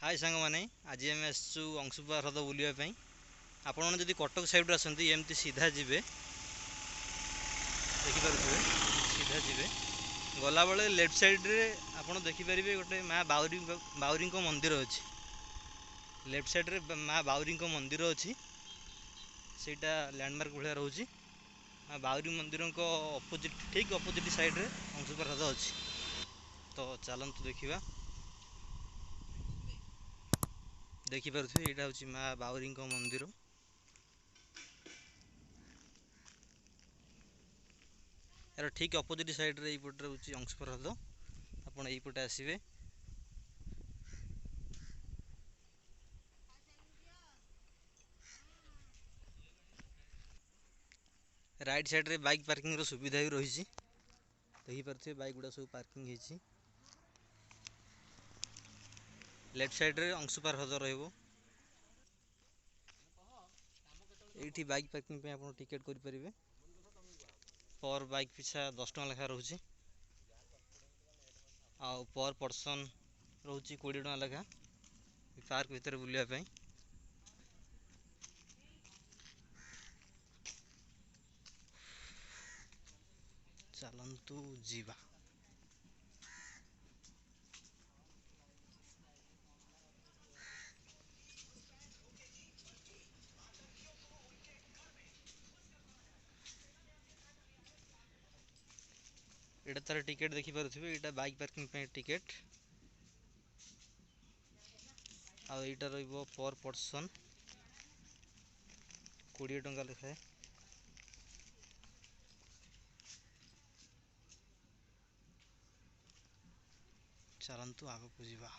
हाय सांग मैंने आज आम आसु अंशुपा ह्रद बुलापी आपण मैंने जब कटक साइड आसती एमती सीधा जी देखिपे सीधा जी गला बेले लेफ्ट साइड रे आपण देखिपारे गोटे माँ बाउरी मंदिर अच्छी लेफ्ट साइड रे माँ बाउरी मंदिर अच्छी सेटा लैंडमार्क भाया रोचे माँ बाउरी मंदिर अपोजिट ठीक अपोजिट साइड रे अंशुपा ह्रद अच्छी तो चलतु देखा देखिपे यहाँ हूँ माँ बाउरी मंदिर यार ठीक अपोजिट साइड रे पटे हूँ अंशुपा ह्रद आपड़ यपटे आसवे राइट साइड रे बाइक पार्किंग सुविधा भी रही देखिपे बाइक गुड़ा सब पार्किंग होती लेफ्ट साइड रे अंशुपा ह्रद रही बाइक पार्किंग पे आप टिकेट करेंगे पर बाइक पिछा 10 टଙ୍କା लेखा रोचे आउ पर पर्सन रोचे 20 टଙ୍କା लेखा पार्क भितर बुलायापी चलतु जीवा एटा तार टिकेट देखिपे यहाँ बाइक पार्किंग पे टिकेट आईटा पर पर्सन 20 टଙ୍କା लेखाए चलतु आग को जीवा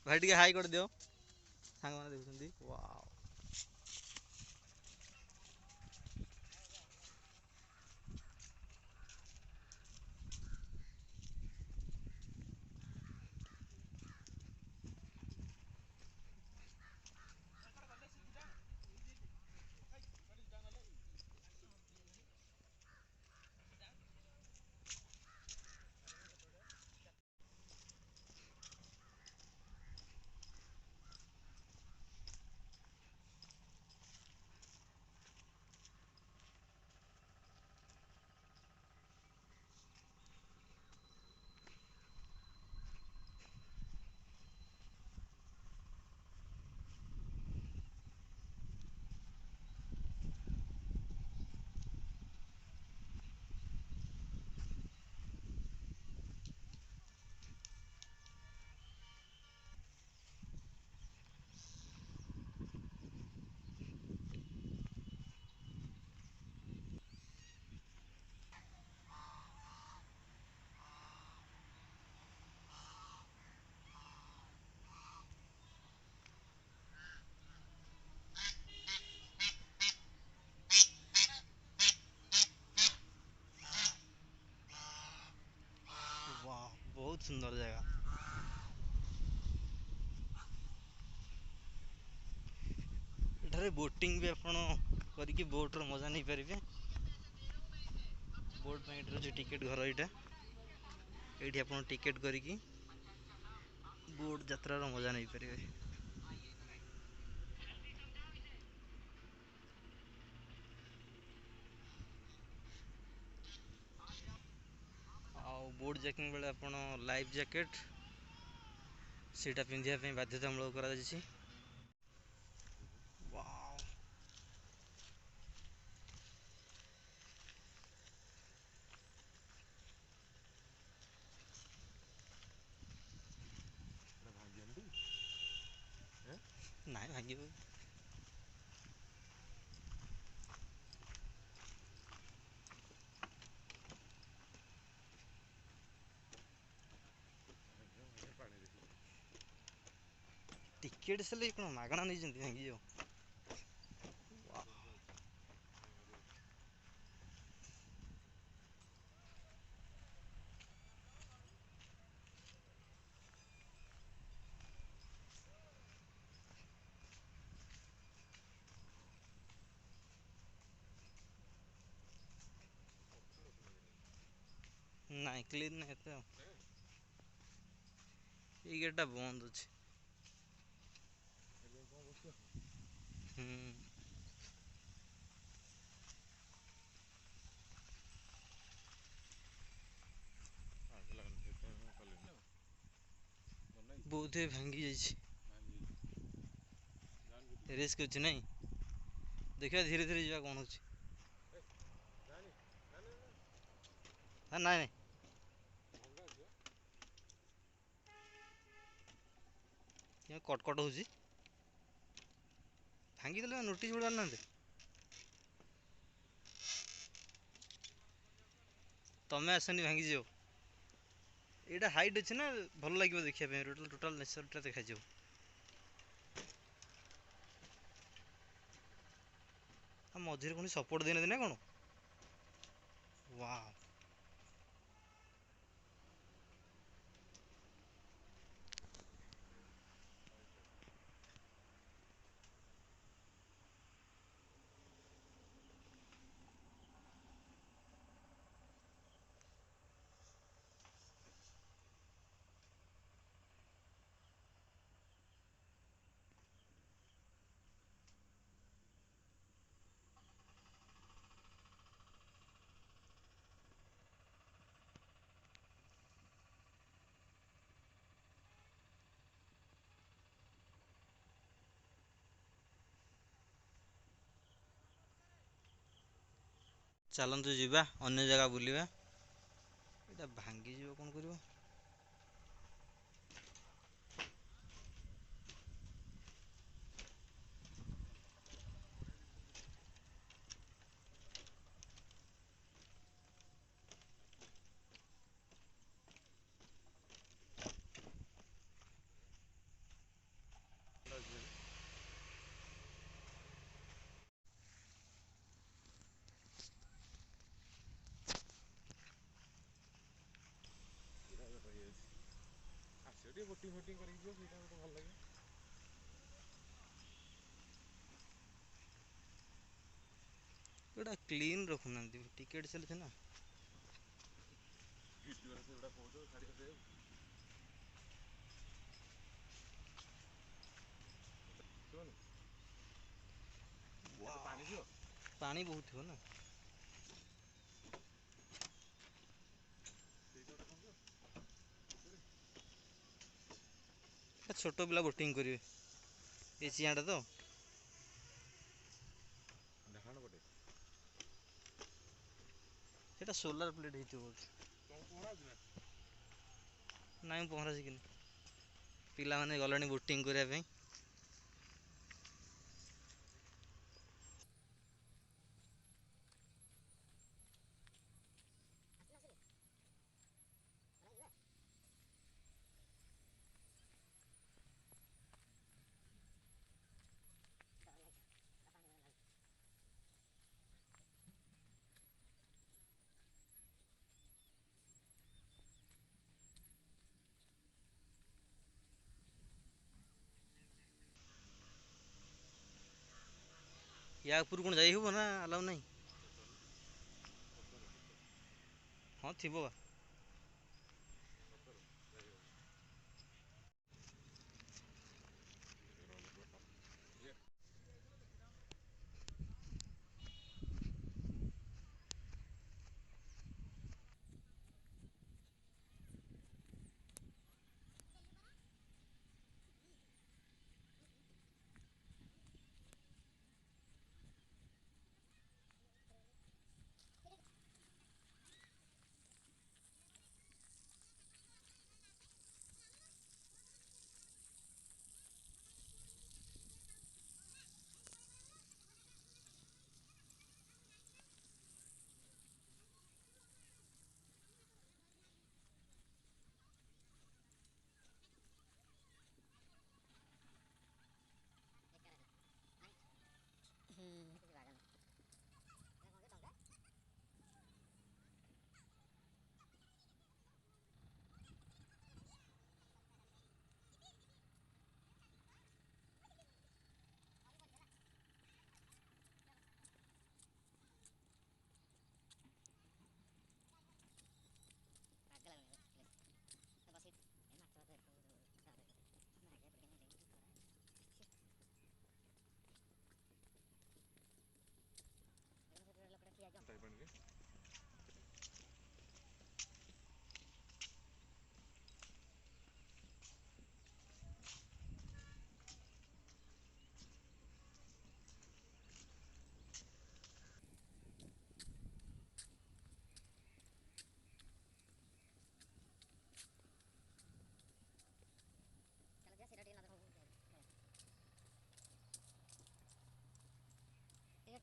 भाई टे हाई कर दियो सांग मैंने देखुंती वाओ वाह बहुत सुंदर जगह एठारे बोटिंग भी आपण करके बोट रो मजा नहीं पारे बोट पे टिकेट घर यहाँ ये आप टिकेट करके बोट यात्रार मजा नहीं पारे बोट जैकिंग बेले आपण लाइफ जैकेट सीटा पिंधिया बाध्यतामूलक करा। वाव ନାଇଁ ଭାଙ୍ଗିବ। ଟିକେଟ୍ ସେଲେ କ'ଣ ମାଗଣା ନେଇଛନ୍ତି ଭାଙ୍ଗିଯିବ। ନାଇଁ କ୍ଲିନ୍ ନାହିଁ ଏତେ ଆଉ। ଏଇ ଗେଟ୍ଟା ବନ୍ଦ ଅଛି। ହୁଁ ବୋଧେ ଭାଙ୍ଗି ଯାଇଛି। ରିସ୍କ ଅଛି ନାଇଁ, ଦେଖିବା ଧୀରେ ଧୀରେ ଯିବା କ'ଣ ହେଉଛି। ନାଇଁ ନାଇଁ କଟକଟ ହେଉଛି। ଭାଙ୍ଗିଦେଲେ ନୋଟିସ୍ ବୋର୍ଡ଼ ଆଣିନାହାନ୍ତି। ତମେ ଆସନି ଭାଙ୍ଗିଯିବ। ଏଇଟା ହାଇଟ୍ ଅଛି ନା, ଭଲ ଲାଗିବ ଦେଖିବା ପାଇଁ। ଟୋଟାଲ୍ ନେଚର୍ଟା ଦେଖାଯିବ। ଆଉ ମଝିରେ ପୁଣି ସପୋର୍ଟ ଦେଇନାହାନ୍ତି ନା କ'ଣ? ୱାଓ ଚାଲନ୍ତୁ ଯିବା ଅନ୍ୟ ଜାଗା ବୁଲିବା। ଏଇଟା ଭାଙ୍ଗିଯିବ କ'ଣ କରିବ। ବୋଟିଂ ଫୋଟିଂ କରିକି ଯିବ, ସେଇଟା ଗୋଟେ ଭଲ ଲାଗେ। ଏଇଟା କ୍ଲିନ୍ ରଖୁନାହାନ୍ତି, ଟିକେଟ୍ ସେଲ୍ ସିନା। ଭିଡ଼ିଓରେ ସେଗୁଡ଼ା କହୁଛ ଛାଡ଼ିବ ସେ ଶୁଣନି ପାଣି ଥିବ, ପାଣି ବହୁତ ଥିବ ନା। ସେଇଟା ଗୋଟେ କହୁଛ। ଛୋଟ ପିଲା ବୋଟିଂ କରିବେ, ଏ ଚିଆଁଟା ତ। ଡାହାଣ ପଟେ ସେଇଟା ସୋଲାର ପ୍ଲେଟ୍ ହେଇଥିବ ବୋଧେ। ତମକୁ ପହଁରା ଅଛି ନା? ନାଇଁ ମୁଁ ପହଁରା ଶିଖିନି। ପିଲାମାନେ ଗଲେଣି ବୋଟିଂ କରିବା ପାଇଁ। ୟା ଉପରୁ କ'ଣ ଯାଇ ହବ ନା ଆଲାଉ ନାହିଁ? ହଁ ଥିବ ବା।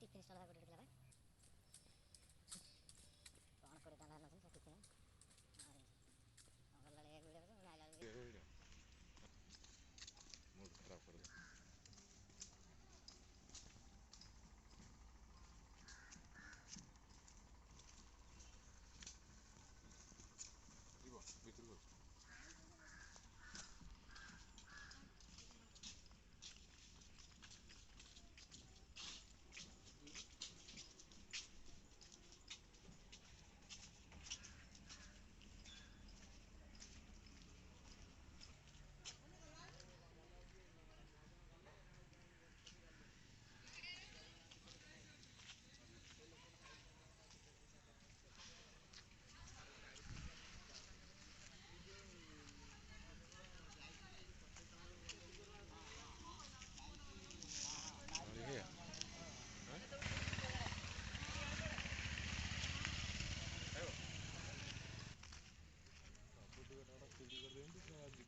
ଟିଫିନ୍ ଷ୍ଟଲ୍ ଗୋଟେ